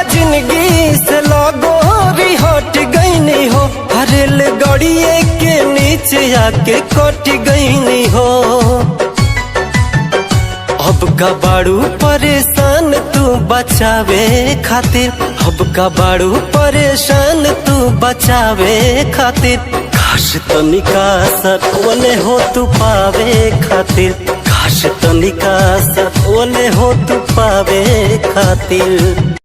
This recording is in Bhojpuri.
जिंदगी से लगोरी हट गईनी हो, रेल गड़िए के नीचे आके कट गईनी हो। अब का बाड़ू परेशान तू बचावे खातिर, अब का बाड़ू परेशान तू बचावे खातिर, काश तनिका ओले हो तू पावे खातिर, काश तनिका ओले हो तू पावे खातिर।